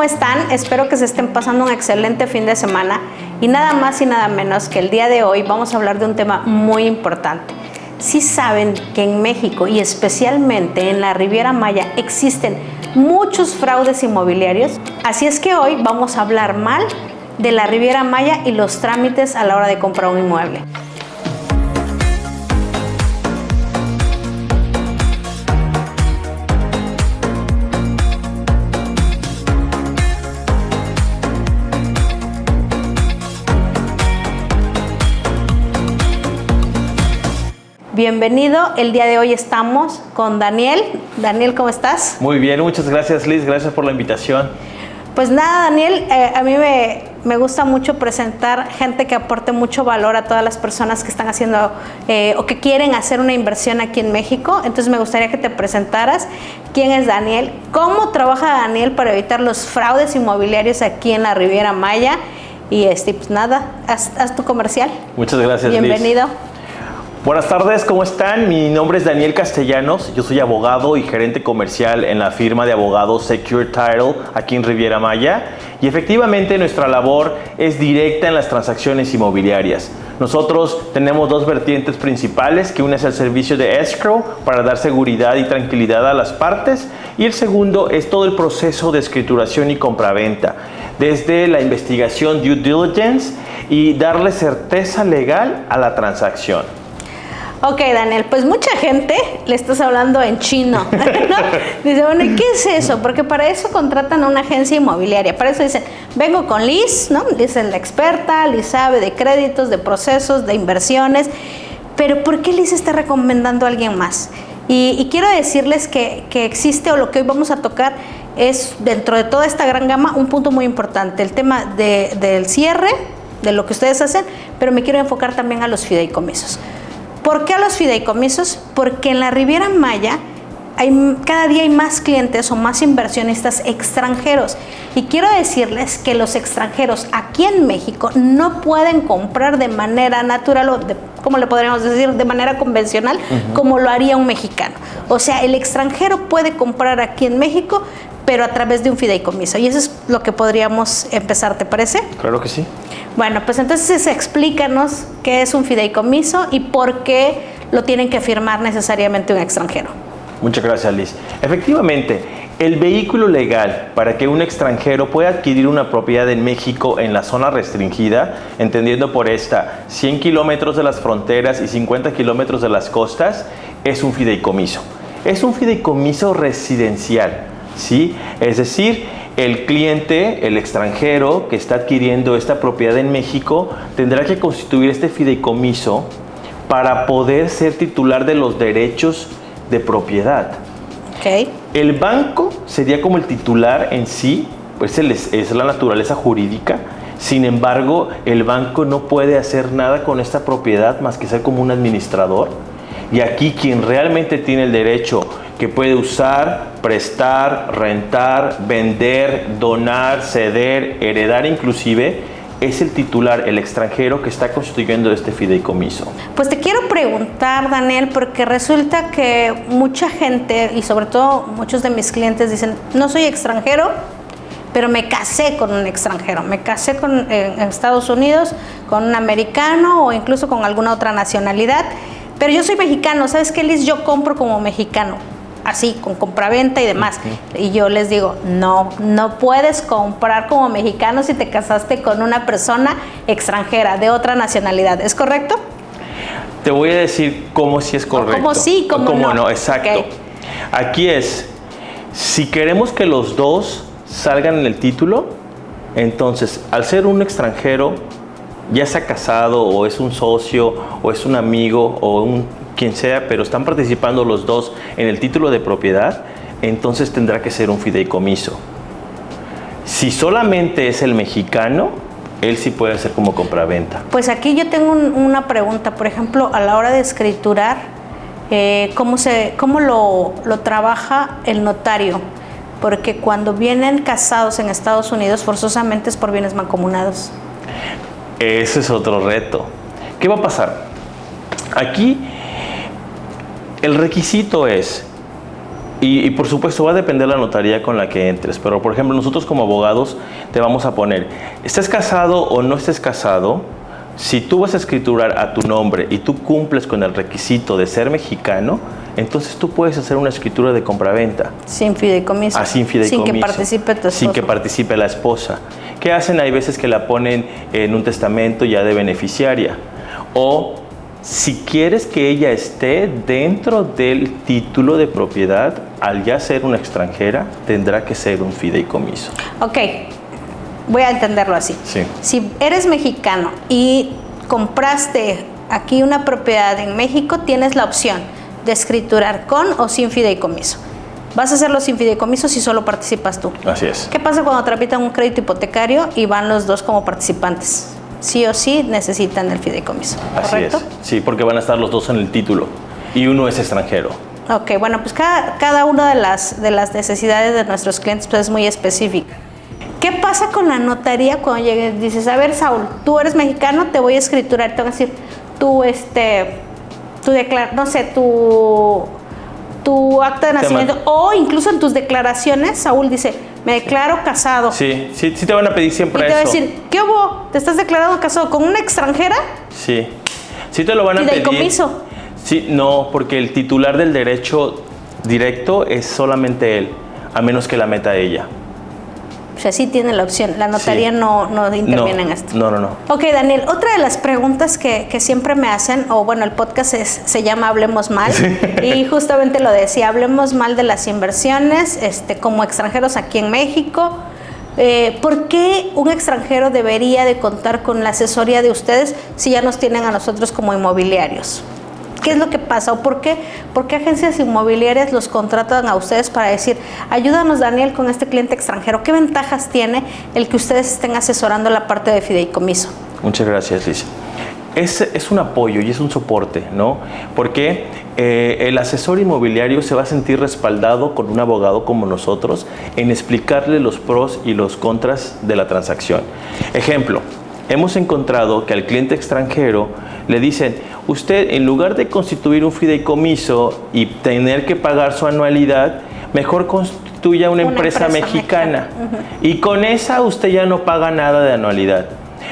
¿cómo están? Espero que se estén pasando un excelente fin de semana y nada más y nada menos que el día de hoy vamos a hablar de un tema muy importante. Sí saben que en México y especialmente en la Riviera Maya existen muchos fraudes inmobiliarios, así es que hoy vamos a hablar mal de la Riviera Maya y los trámites a la hora de comprar un inmueble. Bienvenido, el día de hoy estamos con Daniel. Daniel, ¿cómo estás? Muy bien, muchas gracias Liz, gracias por la invitación. Pues nada, Daniel, a mí me gusta mucho presentar gente que aporte mucho valor a todas las personas que están haciendo o que quieren hacer una inversión aquí en México. Entonces me gustaría que te presentaras quién es Daniel, cómo trabaja Daniel para evitar los fraudes inmobiliarios aquí en la Riviera Maya y pues nada, haz tu comercial. Muchas gracias, Bienvenido. Liz. Buenas tardes, ¿cómo están? Mi nombre es Daniel Castellanos, yo soy abogado y gerente comercial en la firma de abogados Secure Title aquí en Riviera Maya y efectivamente nuestra labor es directa en las transacciones inmobiliarias. Nosotros tenemos dos vertientes principales, que una es el servicio de escrow para dar seguridad y tranquilidad a las partes y el segundo es todo el proceso de escrituración y compraventa, desde la investigación due diligence y darle certeza legal a la transacción. Ok, Daniel, pues mucha gente le estás hablando en chino, ¿no? Dice, bueno, ¿y qué es eso? Porque para eso contratan a una agencia inmobiliaria. Para eso dicen, vengo con Liz, ¿no? Liz es la experta, Liz sabe de créditos, de procesos, de inversiones. Pero ¿por qué Liz está recomendando a alguien más? Y quiero decirles que existe, o lo que hoy vamos a tocar es, dentro de toda esta gran gama, un punto muy importante. El tema del cierre, de lo que ustedes hacen, pero me quiero enfocar también a los fideicomisos. ¿Por qué a los fideicomisos? Porque en la Riviera Maya cada día hay más clientes o más inversionistas extranjeros. Y quiero decirles que los extranjeros aquí en México no pueden comprar de manera natural o, ¿cómo le podríamos decir? De manera convencional, como lo haría un mexicano. O sea, el extranjero puede comprar aquí en México, pero a través de un fideicomiso. Y eso es lo que podríamos empezar, ¿te parece? Claro que sí. Bueno, pues entonces explícanos qué es un fideicomiso y por qué lo tienen que firmar necesariamente un extranjero. Muchas gracias, Liz. Efectivamente, el vehículo legal para que un extranjero pueda adquirir una propiedad en México en la zona restringida, entendiendo por esta 100 kilómetros de las fronteras y 50 kilómetros de las costas, es un fideicomiso. Es un fideicomiso residencial, ¿sí? Es decir, el cliente, el extranjero que está adquiriendo esta propiedad en México, tendrá que constituir este fideicomiso para poder ser titular de los derechos de propiedad. Okay. El banco sería como el titular en sí, pues es la naturaleza jurídica. Sin embargo, el banco no puede hacer nada con esta propiedad más que ser como un administrador. Y aquí quien realmente tiene el derecho, que puede usar, prestar, rentar, vender, donar, ceder, heredar inclusive, es el titular, el extranjero que está constituyendo este fideicomiso. Pues te quiero preguntar, Daniel, porque resulta que mucha gente, y sobre todo muchos de mis clientes dicen, no soy extranjero, pero me casé con un extranjero, me casé en Estados Unidos con un americano o incluso con alguna otra nacionalidad, pero yo soy mexicano, ¿sabes qué, Liz? Yo compro como mexicano, así, con compraventa y demás. Y yo les digo, no puedes comprar como mexicano si te casaste con una persona extranjera, de otra nacionalidad, ¿es correcto? Te voy a decir cómo sí es correcto. Cómo sí, cómo no. Exacto. Okay. Aquí es, si queremos que los dos salgan en el título, entonces, al ser un extranjero, ya sea casado o es un socio o es un amigo o quien sea, pero están participando los dos en el título de propiedad, entonces tendrá que ser un fideicomiso. Si solamente es el mexicano, él sí puede hacer como compraventa. Pues aquí yo tengo una pregunta, por ejemplo, a la hora de escriturar, ¿cómo lo trabaja el notario? Porque cuando vienen casados en Estados Unidos, forzosamente es por bienes mancomunados. Ese es otro reto. ¿Qué va a pasar? Aquí el requisito es Y por supuesto va a depender la notaría con la que entres, pero por ejemplo nosotros como abogados te vamos a poner, estés casado o no estés casado, si tú vas a escriturar a tu nombre y tú cumples con el requisito de ser mexicano, entonces tú puedes hacer una escritura de compraventa. Sin fideicomiso. Sin fideicomiso. Sin que participe tu esposo. Sin que participe la esposa. ¿Qué hacen? Hay veces que la ponen en un testamento ya de beneficiaria. O si quieres que ella esté dentro del título de propiedad, al ya ser una extranjera, tendrá que ser un fideicomiso. Ok, voy a entenderlo así. Sí. Si eres mexicano y compraste aquí una propiedad en México, tienes la opción de escriturar con o sin fideicomiso. Vas a hacerlo sin fideicomiso si solo participas tú. Así es. ¿Qué pasa cuando tramitan un crédito hipotecario y van los dos como participantes? Sí o sí necesitan el fideicomiso, ¿correcto? Así es. Sí, porque van a estar los dos en el título y uno es extranjero. Ok, bueno, pues cada una de las necesidades de nuestros clientes pues, es muy específica. ¿Qué pasa con la notaría cuando llegues? Dices, a ver, Saúl, tú eres mexicano, te voy a escriturar, te voy a decir, tu acta de nacimiento, o incluso en tus declaraciones, Saúl dice, me declaro casado. Sí te van a pedir siempre y te eso. va a decir, ¿qué hubo? ¿Te estás declarando casado con una extranjera? Sí te lo van a pedir. ¿Fideicomiso? Sí, no, porque el titular del derecho directo es solamente él, a menos que la meta ella. O sea, sí tiene la opción. La notaría no interviene en esto. No. Ok, Daniel, otra de las preguntas que siempre me hacen, o bueno, el podcast se llama Hablemos Mal, y justamente lo decía, hablemos mal de las inversiones como extranjeros aquí en México. ¿Por qué un extranjero debería de contar con la asesoría de ustedes si ya nos tienen a nosotros como inmobiliarios? ¿Qué es lo que pasa? ¿O por qué agencias inmobiliarias los contratan a ustedes para decir, ayúdanos, Daniel, con este cliente extranjero? ¿Qué ventajas tiene el que ustedes estén asesorando la parte de fideicomiso? Muchas gracias, Liz. Es un apoyo y es un soporte, ¿no? Porque el asesor inmobiliario se va a sentir respaldado con un abogado como nosotros en explicarle los pros y los contras de la transacción. Ejemplo, hemos encontrado que al cliente extranjero le dicen, usted en lugar de constituir un fideicomiso y tener que pagar su anualidad, mejor constituya una empresa mexicana. Y con esa usted ya no paga nada de anualidad.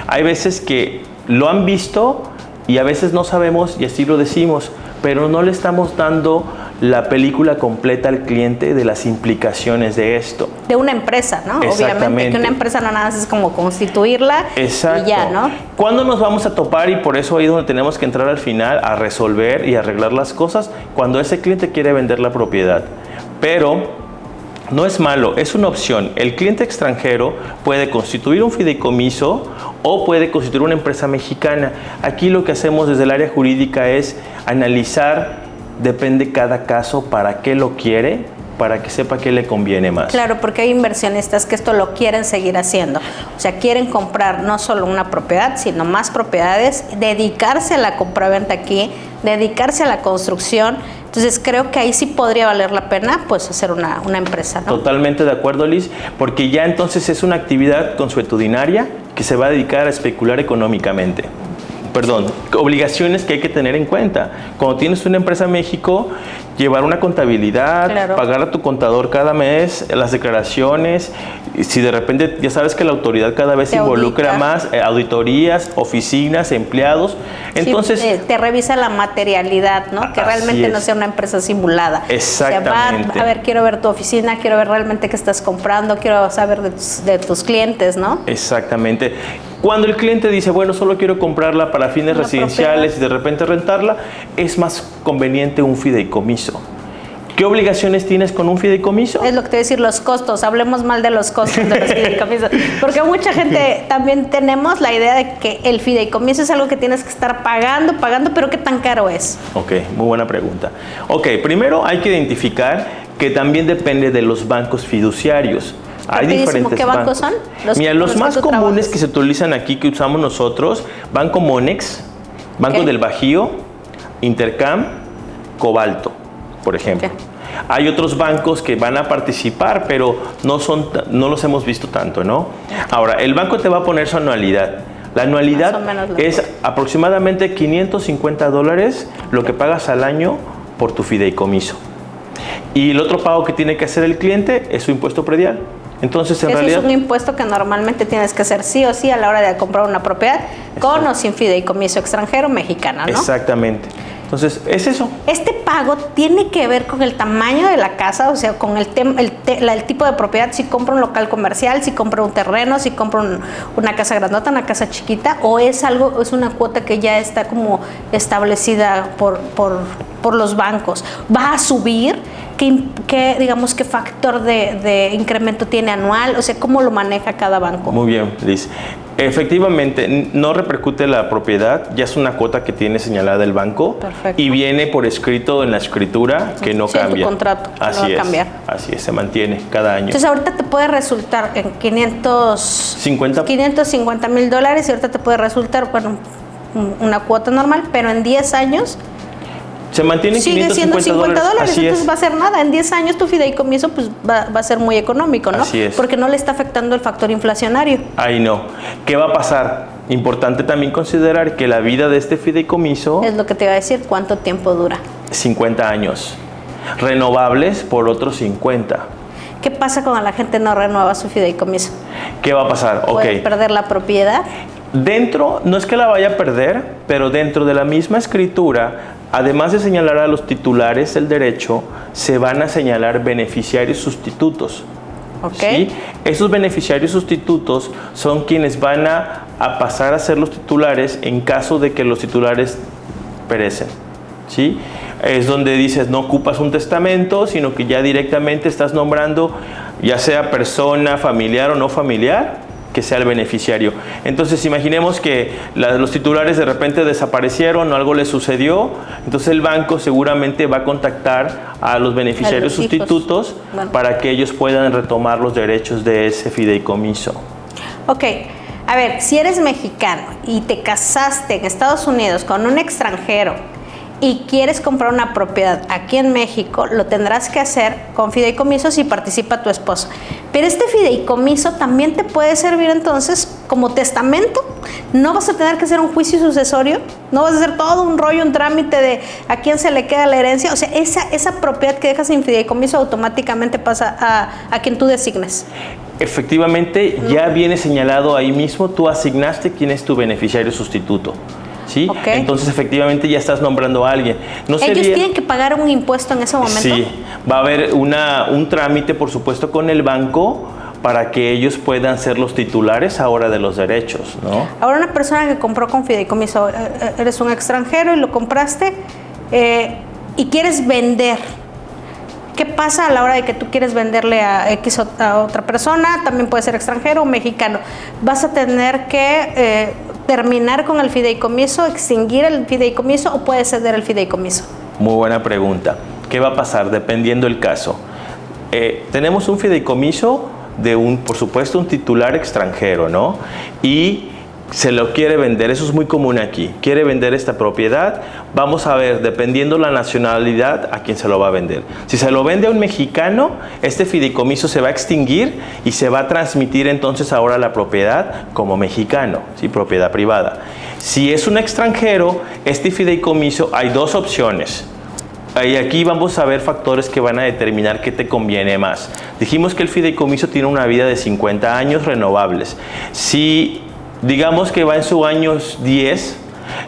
Hay veces que lo han visto y a veces no sabemos y así lo decimos, pero no le estamos dando la película completa al cliente de las implicaciones de esto. De una empresa, ¿no? Obviamente, que una empresa no nada más es como constituirla. Exacto. Y ya, ¿no? ¿Cuándo nos vamos a topar? Y por eso ahí es donde tenemos que entrar al final a resolver y arreglar las cosas cuando ese cliente quiere vender la propiedad. Pero no es malo, es una opción. El cliente extranjero puede constituir un fideicomiso o puede constituir una empresa mexicana. Aquí lo que hacemos desde el área jurídica es analizar, depende cada caso, para qué lo quiere, para que sepa qué le conviene más. Claro, porque hay inversionistas que esto lo quieren seguir haciendo. O sea, quieren comprar no solo una propiedad, sino más propiedades, dedicarse a la compraventa aquí, dedicarse a la construcción. Entonces, creo que ahí sí podría valer la pena pues hacer una empresa, ¿no? Totalmente de acuerdo, Liz, porque ya entonces es una actividad consuetudinaria que se va a dedicar a especular económicamente. Obligaciones que hay que tener en cuenta. Cuando tienes una empresa en México, llevar una contabilidad, claro, pagar a tu contador cada mes, las declaraciones. Si de repente ya sabes que la autoridad cada vez se involucra más, auditorías, oficinas, empleados, entonces sí, te revisa la materialidad, ¿no? Que realmente no sea una empresa simulada. Exactamente. O sea, a ver, quiero ver tu oficina, quiero ver realmente qué estás comprando, quiero saber de tus clientes, ¿no? Exactamente. Cuando el cliente dice, bueno, solo quiero comprarla para fines residenciales y de repente rentarla, es más conveniente un fideicomiso. ¿Qué obligaciones tienes con un fideicomiso? Es lo que te voy a decir, los costos. Hablemos mal de los costos de los fideicomisos. Porque mucha gente también tenemos la idea de que el fideicomiso es algo que tienes que estar pagando, pero ¿qué tan caro es? Ok, muy buena pregunta. Ok, primero hay que identificar que también depende de los bancos fiduciarios. Hay diferentes ¿Qué bancos son? Mira, los más comunes que se utilizan aquí, que usamos nosotros, Banco Monex, Banco del Bajío, Intercam, Cobalto, por ejemplo. Hay otros bancos que van a participar, pero no los hemos visto tanto, ¿no? Ahora, el banco te va a poner su anualidad. La anualidad es aproximadamente $550 lo que pagas al año por tu fideicomiso. Y el otro pago que tiene que hacer el cliente es su impuesto predial. Entonces, en realidad, es un impuesto que normalmente tienes que hacer sí o sí a la hora de comprar una propiedad, con o sin fideicomiso extranjero mexicano, ¿no? Exactamente. Entonces, es eso. Este pago tiene que ver con el tamaño de la casa, o sea, con el tipo de propiedad, si compro un local comercial, si compro un terreno, si compro una casa grandota, una casa chiquita, o es una cuota que ya está como establecida por los bancos. ¿Va a subir? Digamos, qué factor de incremento tiene anual? O sea, ¿cómo lo maneja cada banco? Muy bien, Liz. Efectivamente, no repercute la propiedad, ya es una cuota que tiene señalada el banco. Perfecto. Y viene por escrito en la escritura que no cambia. En tu contrato, así no va es, a cambiar. Así es, se mantiene cada año. Entonces ahorita te puede resultar en $550,000 y ahorita te puede resultar, bueno, una cuota normal, pero en 10 años se mantiene sigue siendo $50, Así entonces es. va a ser nada. En 10 años tu fideicomiso pues va a ser muy económico, ¿no? Así es. Porque no le está afectando el factor inflacionario. Ahí no. ¿Qué va a pasar? Importante también considerar que la vida de este fideicomiso Es lo que te iba a decir, ¿cuánto tiempo dura? 50 años. Renovables por otros 50. ¿Qué pasa cuando la gente no renueva su fideicomiso? ¿Qué va a pasar? ¿Puede perder la propiedad? Dentro, no es que la vaya a perder, pero dentro de la misma escritura, además de señalar a los titulares del derecho, se van a señalar beneficiarios sustitutos. Okay. ¿Sí? Esos beneficiarios sustitutos son quienes van a pasar a ser los titulares en caso de que los titulares perecen. ¿Sí? Es donde dices, no ocupas un testamento, sino que ya directamente estás nombrando, ya sea persona familiar o no familiar, que sea el beneficiario. Entonces imaginemos que los titulares de repente desaparecieron o algo les sucedió, entonces el banco seguramente va a contactar a los beneficiarios sustitutos para que ellos puedan retomar los derechos de ese fideicomiso. Ok, a ver, si eres mexicano y te casaste en Estados Unidos con un extranjero y quieres comprar una propiedad aquí en México, lo tendrás que hacer con fideicomiso si participa tu esposo. Pero este fideicomiso también te puede servir entonces como testamento. No vas a tener que hacer un juicio sucesorio, no vas a hacer todo un rollo, un trámite de a quién se le queda la herencia. O sea, esa propiedad que dejas en fideicomiso automáticamente pasa a quien tú designes. Efectivamente, ya viene señalado ahí mismo, tú asignaste quién es tu beneficiario sustituto. ¿Sí? Okay. Entonces efectivamente ya estás nombrando a alguien. ¿Ellos tienen que pagar un impuesto en ese momento? Sí, va a haber un trámite, por supuesto, con el banco para que ellos puedan ser los titulares ahora de los derechos, ¿no? Ahora, una persona que compró con fideicomiso, eres un extranjero y lo compraste y quieres vender. ¿Qué pasa a la hora de que tú quieres venderle a otra persona? También puede ser extranjero o mexicano. ¿Vas a tener que terminar con el fideicomiso, extinguir el fideicomiso o puedes ceder el fideicomiso? Muy buena pregunta. ¿Qué va a pasar dependiendo del caso? Tenemos un fideicomiso de por supuesto, un titular extranjero, ¿no? Y se lo quiere vender, eso es muy común aquí, quiere vender esta propiedad, vamos a ver, dependiendo la nacionalidad, a quién se lo va a vender. Si se lo vende a un mexicano, este fideicomiso se va a extinguir y se va a transmitir entonces ahora la propiedad como mexicano, ¿sí? Propiedad privada. Si es un extranjero, este fideicomiso, hay dos opciones. Y aquí vamos a ver factores que van a determinar qué te conviene más. Dijimos que el fideicomiso tiene una vida de 50 años renovables. Si digamos que va en su años 10,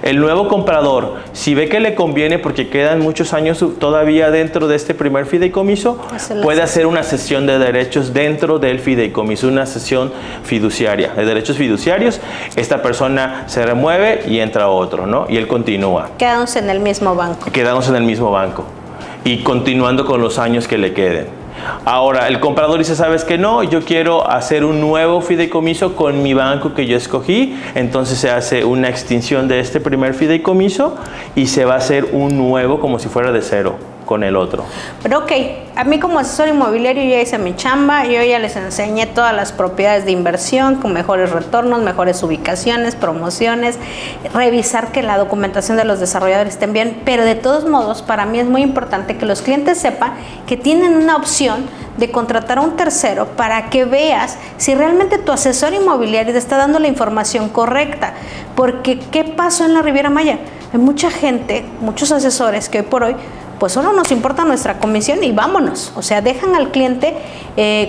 el nuevo comprador, si ve que le conviene porque quedan muchos años todavía dentro de este primer fideicomiso, puede hacer una cesión de derechos dentro del fideicomiso, una cesión fiduciaria, de derechos fiduciarios. Esta persona se remueve y entra otro, ¿no? Y él continúa. Quedamos en el mismo banco. Quedamos en el mismo banco y continuando con los años que le queden. Ahora, el comprador dice, ¿sabes qué? No, yo quiero hacer un nuevo fideicomiso con mi banco que yo escogí. Entonces se hace una extinción de este primer fideicomiso y se va a hacer un nuevo como si fuera de cero con el otro. Pero ok, a mí como asesor inmobiliario ya hice mi chamba, yo ya les enseñé todas las propiedades de inversión con mejores retornos, mejores ubicaciones, promociones, revisar que la documentación de los desarrolladores estén bien, pero de todos modos para mí es muy importante que los clientes sepan que tienen una opción de contratar a un tercero para que veas si realmente tu asesor inmobiliario te está dando la información correcta. Porque ¿qué pasó en la Riviera Maya? Hay mucha gente, muchos asesores que hoy por hoy pues solo nos importa nuestra comisión y vámonos. O sea, dejan al cliente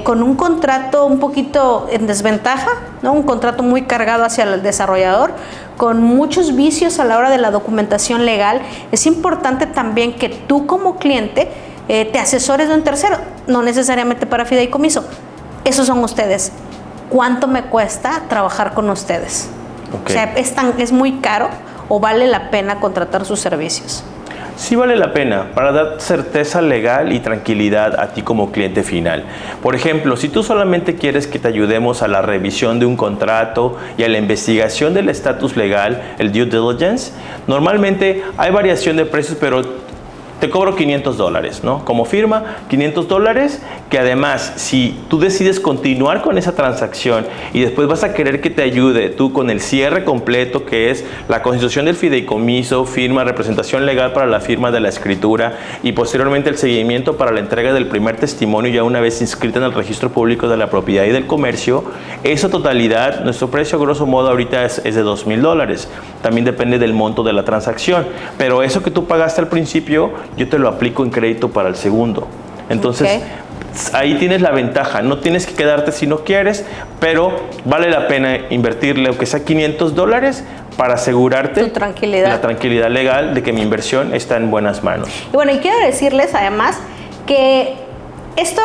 con un contrato un poquito en desventaja, ¿no? Un contrato muy cargado hacia el desarrollador, con muchos vicios a la hora de la documentación legal. Es importante también que tú como cliente te asesores de un tercero, no necesariamente para fideicomiso. Esos son ustedes. ¿Cuánto me cuesta trabajar con ustedes? Okay. O sea, ¿es muy caro o vale la pena contratar sus servicios? Sí vale la pena para dar certeza legal y tranquilidad a ti como cliente final. Por ejemplo, si tú solamente quieres que te ayudemos a la revisión de un contrato y a la investigación del estatus legal, el due diligence, normalmente hay variación de precios, pero te cobro $500, ¿no? Como firma, $500, que además, si tú decides continuar con esa transacción y después vas a querer que te ayude tú con el cierre completo, que es la constitución del fideicomiso, firma, representación legal para la firma de la escritura y posteriormente el seguimiento para la entrega del primer testimonio ya una vez inscrita en el registro público de la propiedad y del comercio, esa totalidad, nuestro precio grosso modo ahorita es de $2,000. También depende del monto de la transacción, pero eso que tú pagaste al principio, yo te lo aplico en crédito para el segundo. Entonces, ahí tienes la ventaja. No tienes que quedarte si no quieres, pero vale la pena invertirle, aunque sea $500, para asegurarte la tranquilidad legal de que mi inversión está en buenas manos. Y bueno, y quiero decirles además que esto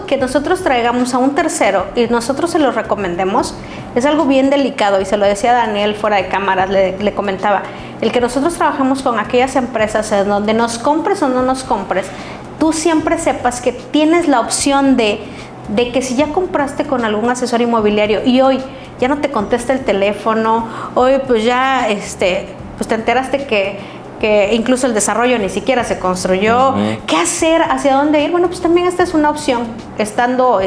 que nosotros traigamos a un tercero y nosotros se lo recomendemos, es algo bien delicado, y se lo decía Daniel fuera de cámaras, le comentaba, el que nosotros trabajemos con aquellas empresas en donde nos compres o no nos compres, tú siempre sepas que tienes la opción de que si ya compraste con algún asesor inmobiliario y hoy ya no te contesta el teléfono, hoy pues ya pues te enteraste que incluso el desarrollo ni siquiera se construyó, ¿qué hacer? ¿Hacia dónde ir? Bueno, pues también esta es una opción, estando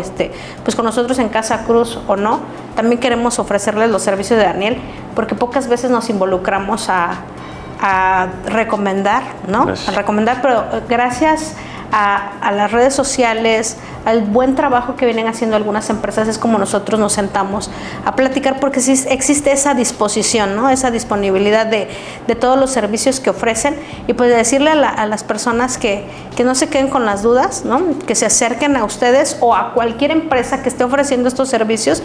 pues con nosotros en Casa Cruz o no, también queremos ofrecerles los servicios de Daniel, porque pocas veces nos involucramos a recomendar, ¿no? Gracias. A recomendar, pero gracias a las redes sociales, al buen trabajo que vienen haciendo algunas empresas, es como nosotros nos sentamos a platicar, porque sí existe esa disposición, ¿no? Esa disponibilidad de todos los servicios que ofrecen, y pues decirle a las personas que no se queden con las dudas, ¿no? Que se acerquen a ustedes o a cualquier empresa que esté ofreciendo estos servicios.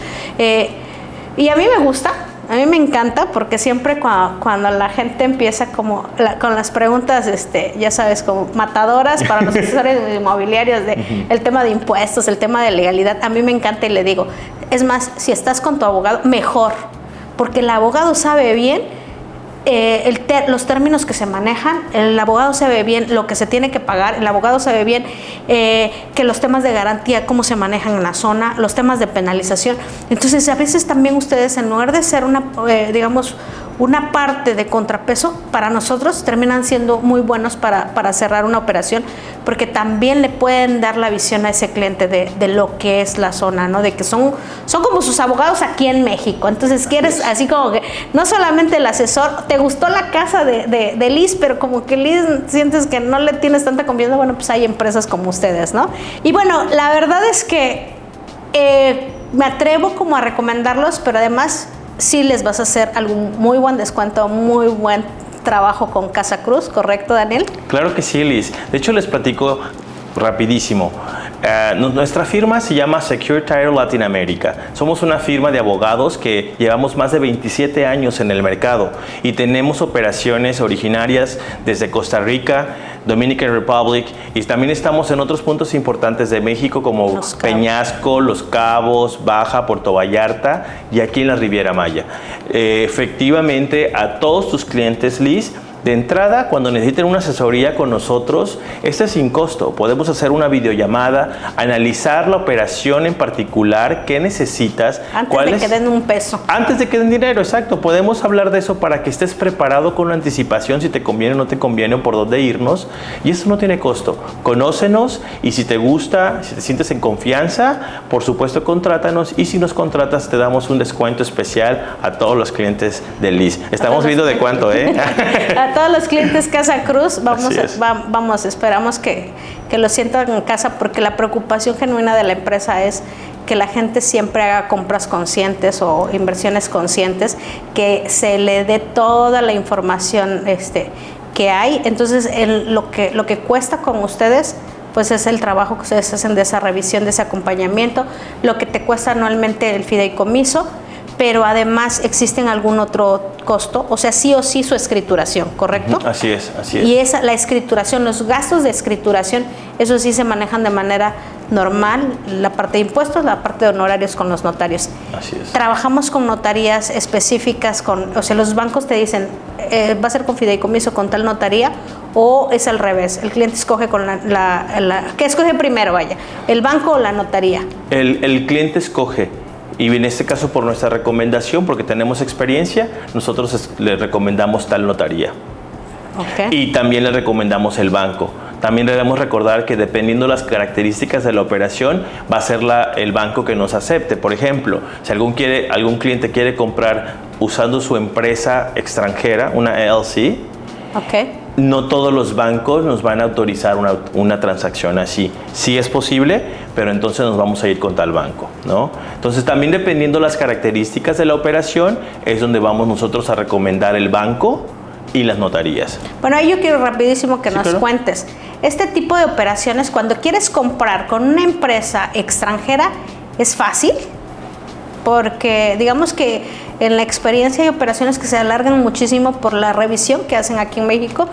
Y a mí me gusta. A mí me encanta, porque siempre cuando la gente empieza con las preguntas, ya sabes, como matadoras para los asesores inmobiliarios, el tema de impuestos, el tema de legalidad, a mí me encanta y le digo, es más, si estás con tu abogado, mejor, porque el abogado sabe bien los términos que se manejan, el abogado sabe bien lo que se tiene que pagar, el abogado sabe bien que los temas de garantía, cómo se manejan en la zona, los temas de penalización. Entonces, a veces también ustedes, en lugar de ser una parte de contrapeso, para nosotros terminan siendo muy buenos para cerrar una operación, porque también le pueden dar la visión a ese cliente de lo que es la zona, ¿no? De que son como sus abogados aquí en México. Entonces quieres así como que no solamente el asesor, te gustó la casa de Liz, pero como que Liz sientes que no le tienes tanta confianza, bueno, pues hay empresas como ustedes, ¿no? Y bueno, la verdad es que me atrevo como a recomendarlos, pero además sí les vas a hacer algún muy buen descuento, muy buen trabajo con Casa Cruz, ¿correcto, Daniel? Claro que sí, Liz. De hecho, les platico rapidísimo. Nuestra firma se llama Secure Title Latinoamérica. Somos una firma de abogados que llevamos más de 27 años en el mercado y tenemos operaciones originarias desde Costa Rica, Dominican Republic, y también estamos en otros puntos importantes de México como Peñasco, Los Cabos, Baja, Puerto Vallarta y aquí en la Riviera Maya. Efectivamente, a todos tus clientes, Liz, de entrada, cuando necesiten una asesoría con nosotros, este es sin costo. Podemos hacer una videollamada, analizar la operación en particular, qué necesitas. Antes de que den un peso. Antes de que den dinero, exacto. Podemos hablar de eso para que estés preparado con anticipación, si te conviene o no te conviene, o por dónde irnos. Y eso no tiene costo. Conócenos, y si te gusta, si te sientes en confianza, por supuesto, contrátanos. Y si nos contratas, te damos un descuento especial a todos los clientes de Liz. Estamos viendo de cuánto, A todos los clientes Casa Cruz, esperamos que lo sientan en casa, porque la preocupación genuina de la empresa es que la gente siempre haga compras conscientes o inversiones conscientes, que se le dé toda la información que hay. Entonces, lo que cuesta con ustedes, pues es el trabajo que ustedes hacen de esa revisión, de ese acompañamiento, lo que te cuesta anualmente el fideicomiso, pero además existen algún otro costo, o sea, sí o sí su escrituración, ¿correcto? Así es, así es. Y la escrituración, los gastos de escrituración, eso sí se manejan de manera normal, la parte de impuestos, la parte de honorarios con los notarios. Así es. Trabajamos con notarías específicas, o sea, los bancos te dicen, va a ser con fideicomiso con tal notaría, o es al revés, el cliente escoge con ¿qué escoge primero, vaya? ¿El banco o la notaría? El cliente escoge. Y en este caso, por nuestra recomendación, porque tenemos experiencia, nosotros le recomendamos tal notaría. Okay. Y también le recomendamos el banco. También debemos recordar que dependiendo de las características de la operación, va a ser el banco que nos acepte. Por ejemplo, si algún cliente quiere comprar usando su empresa extranjera, una LLC, okay, no todos los bancos nos van a autorizar una transacción así. Sí es posible, pero entonces nos vamos a ir con tal banco, ¿no? Entonces, también dependiendo de las características de la operación, es donde vamos nosotros a recomendar el banco y las notarías. Bueno, ahí yo quiero rapidísimo que nos claro. cuentes. Este tipo de operaciones, cuando quieres comprar con una empresa extranjera, ¿es fácil? Porque digamos que en la experiencia hay operaciones que se alargan muchísimo por la revisión que hacen aquí en México,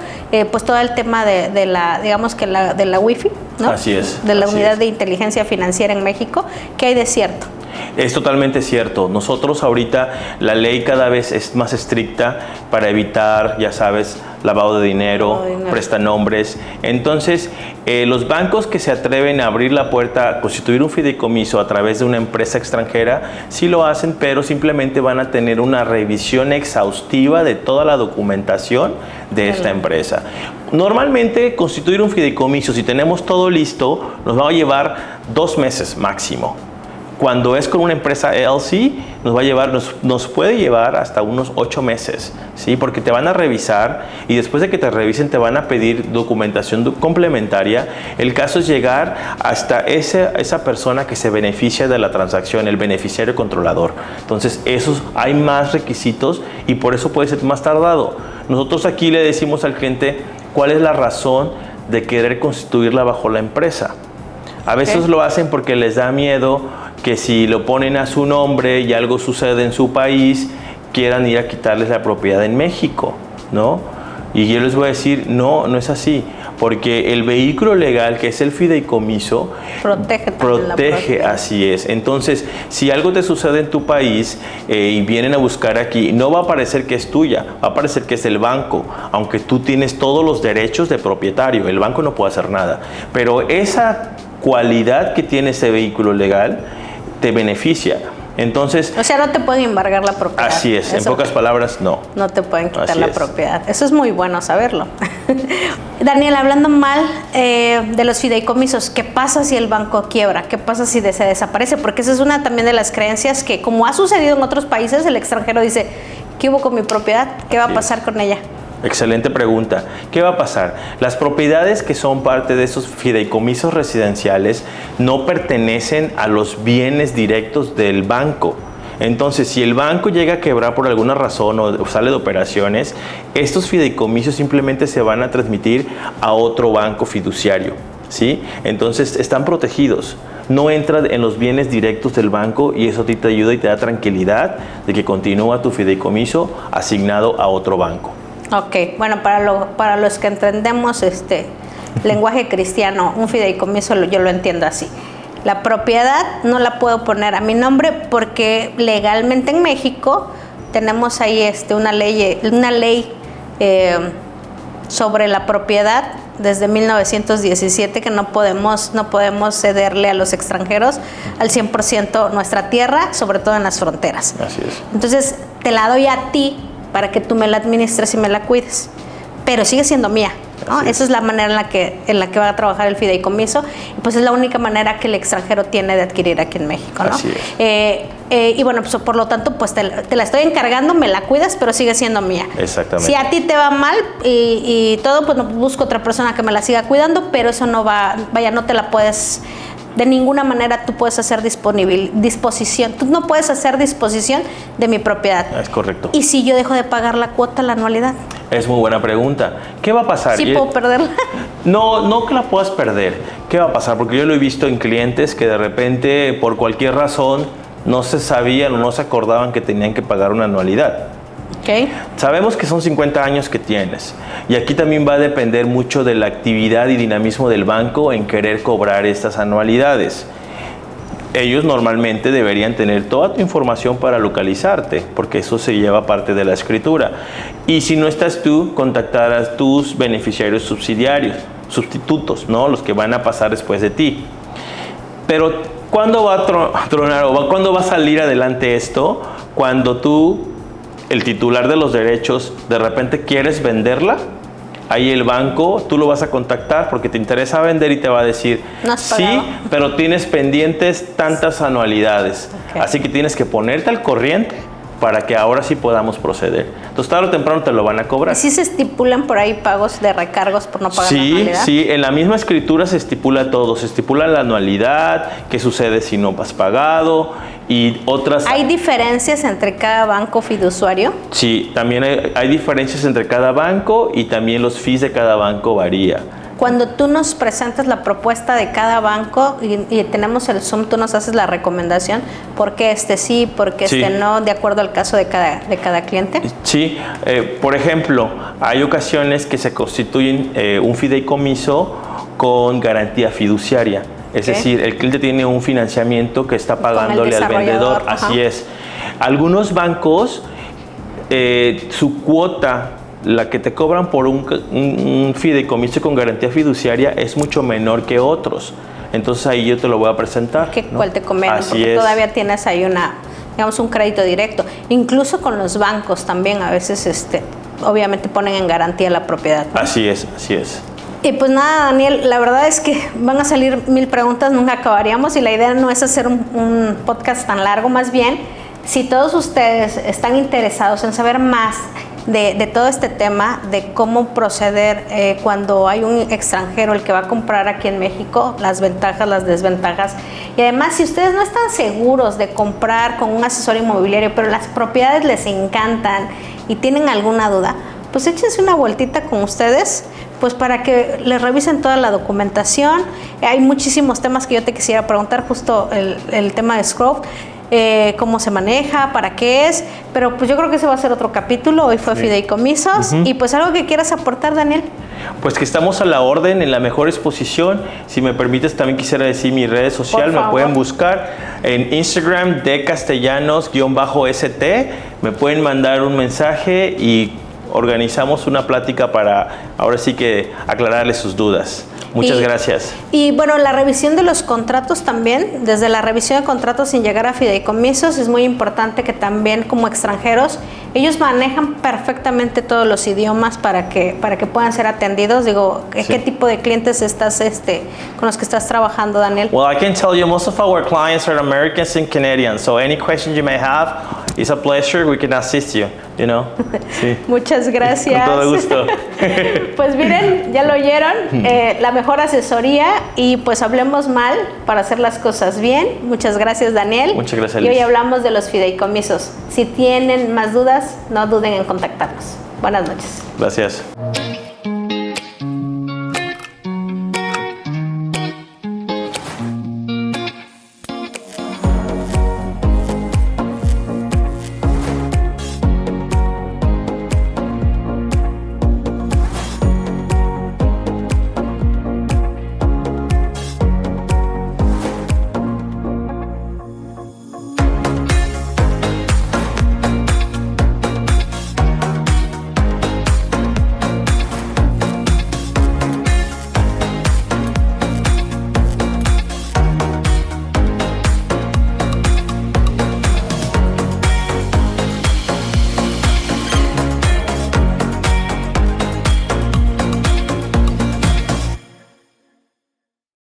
pues todo el tema de la Wi-Fi, ¿no? Así es. De la así unidad es. de inteligencia financiera en México, que hay de cierto. Es totalmente cierto. Nosotros ahorita la ley cada vez es más estricta para evitar, ya sabes, lavado de dinero, prestanombres. Entonces, los bancos que se atreven a abrir la puerta a constituir un fideicomiso a través de una empresa extranjera, sí lo hacen, pero simplemente van a tener una revisión exhaustiva de toda la documentación de esta empresa. Normalmente, constituir un fideicomiso, si tenemos todo listo, nos va a llevar 2 meses máximo. Cuando es con una empresa LLC, nos puede llevar hasta unos 8 meses, ¿sí? Porque te van a revisar y después de que te revisen te van a pedir documentación complementaria. El caso es llegar hasta esa persona que se beneficia de la transacción, el beneficiario controlador. Entonces, hay más requisitos y por eso puede ser más tardado. Nosotros aquí le decimos al cliente cuál es la razón de querer constituirla bajo la empresa. A veces lo hacen porque les da miedo que si lo ponen a su nombre y algo sucede en su país, quieran ir a quitarles la propiedad en México, ¿no? Y yo les voy a decir, no es así, porque el vehículo legal, que es el fideicomiso, protege, así es. Entonces, si algo te sucede en tu país y vienen a buscar aquí, no va a parecer que es tuya, va a parecer que es el banco, aunque tú tienes todos los derechos de propietario, el banco no puede hacer nada. Pero esa cualidad que tiene ese vehículo legal te beneficia. Entonces, o sea, no te pueden embargar la propiedad. Así es, en pocas palabras, no. No te pueden quitar así la es. propiedad. Eso es muy bueno saberlo. Daniel, hablando mal de los fideicomisos, ¿qué pasa si el banco quiebra? ¿Qué pasa si se desaparece? Porque esa es una también de las creencias que, como ha sucedido en otros países, el extranjero dice, ¿qué hubo con mi propiedad? ¿Qué va a pasar con ella? Excelente pregunta. ¿Qué va a pasar? Las propiedades que son parte de esos fideicomisos residenciales no pertenecen a los bienes directos del banco. Entonces, si el banco llega a quebrar por alguna razón o sale de operaciones, estos fideicomisos simplemente se van a transmitir a otro banco fiduciario, ¿sí? Entonces, están protegidos. No entra en los bienes directos del banco y eso a ti te ayuda y te da tranquilidad de que continúa tu fideicomiso asignado a otro banco. Ok, bueno, para los que entendemos lenguaje cristiano, un fideicomiso yo lo entiendo así. La propiedad no la puedo poner a mi nombre porque legalmente en México tenemos ahí una ley sobre la propiedad desde 1917 que no podemos cederle a los extranjeros al 100% nuestra tierra, sobre todo en las fronteras. Así es. Entonces, te la doy a ti para que tú me la administres y me la cuides, pero sigue siendo mía, ¿no? Esa es la manera en la que va a trabajar el fideicomiso, y pues es la única manera que el extranjero tiene de adquirir aquí en México, ¿no? Así es. Y bueno, pues por lo tanto, pues te la estoy encargando, me la cuidas, pero sigue siendo mía. Exactamente. Si a ti te va mal y todo, pues busco otra persona que me la siga cuidando, pero eso no va, vaya, no te la puedes de ninguna manera tú puedes hacer disposición. Tú no puedes hacer disposición de mi propiedad. Es correcto. ¿Y si yo dejo de pagar la cuota, la anualidad? Es muy buena pregunta. ¿Qué va a pasar? ¿Sí puedo perderla? No que la puedas perder. ¿Qué va a pasar? Porque yo lo he visto en clientes que de repente, por cualquier razón, no se sabían o no se acordaban que tenían que pagar una anualidad. Okay. Sabemos que son 50 años que tienes y aquí también va a depender mucho de la actividad y dinamismo del banco en querer cobrar estas anualidades. Ellos normalmente deberían tener toda tu información para localizarte, porque eso se lleva parte de la escritura. Y si no estás tú, contactar a tus beneficiarios subsidiarios, sustitutos, ¿no? Los que van a pasar después de ti. Pero ¿cuándo va a tronar o cuándo va a salir adelante esto? Cuando tú, el titular de los derechos, de repente quieres venderla, ahí el banco, tú lo vas a contactar porque te interesa vender y te va a decir, sí, pero tienes pendientes tantas anualidades. Okay. Así que tienes que ponerte al corriente para que ahora sí podamos proceder. Entonces, tarde o temprano te lo van a cobrar. ¿Y si se estipulan por ahí pagos de recargos por no pagar la anualidad? Sí, en la misma escritura se estipula todo. Se estipula la anualidad, qué sucede si no has pagado y otras... ¿Hay diferencias entre cada banco fiduciario? Sí, también hay diferencias entre cada banco y también los fees de cada banco varía. Cuando tú nos presentas la propuesta de cada banco y tenemos el Zoom, tú nos haces la recomendación, ¿por qué este sí, por qué este no, de acuerdo al caso de cada cliente? Sí, por ejemplo, hay ocasiones que se constituyen un fideicomiso con garantía fiduciaria. Es decir, el cliente tiene un financiamiento que está pagándole al vendedor. Así es. Algunos bancos, su cuota, la que te cobran por un fideicomiso con garantía fiduciaria, es mucho menor que otros. Entonces ahí yo te lo voy a presentar. ¿Cuál te conviene? Porque todavía tienes ahí un crédito directo. Incluso con los bancos también a veces obviamente ponen en garantía la propiedad, ¿no? Así es, así es. Y pues nada, Daniel, la verdad es que van a salir 1000 preguntas, nunca acabaríamos y la idea no es hacer un podcast tan largo, más bien, si todos ustedes están interesados en saber más de todo este tema, de cómo proceder cuando hay un extranjero el que va a comprar aquí en México, las ventajas, las desventajas, y además si ustedes no están seguros de comprar con un asesor inmobiliario, pero las propiedades les encantan y tienen alguna duda, pues échense una vueltita con ustedes, pues para que les revisen toda la documentación. Hay muchísimos temas que yo te quisiera preguntar, justo el tema de Scrove, cómo se maneja, para qué es, pero pues yo creo que ese va a ser otro capítulo. Hoy fue fideicomisos. Y pues algo que quieras aportar, Daniel. Pues que estamos a la orden, en la mejor exposición. Si me permites, también quisiera decir mis redes sociales. Me pueden buscar en Instagram de castellanos_st. Me pueden mandar un mensaje y organizamos una plática para ahora sí que aclararles sus dudas. Muchas gracias. Y bueno, la revisión de los contratos también, desde la revisión de contratos sin llegar a fideicomisos, es muy importante que también como extranjeros, ellos manejan perfectamente todos los idiomas para que puedan ser atendidos. Digo, ¿qué tipo de clientes estás con los que estás trabajando, Daniel? Well, I can tell you most of our clients are Americans and Canadians, so any questions you may have, it's a pleasure, we can assist you, you know. Sí. Muchas gracias. Con todo gusto. Pues miren, ya lo oyeron, la mejor asesoría y pues hablemos mal para hacer las cosas bien. Muchas gracias, Daniel. Muchas gracias, Liz. Y hoy hablamos de los fideicomisos. Si tienen más dudas, no duden en contactarnos. Buenas noches. Gracias.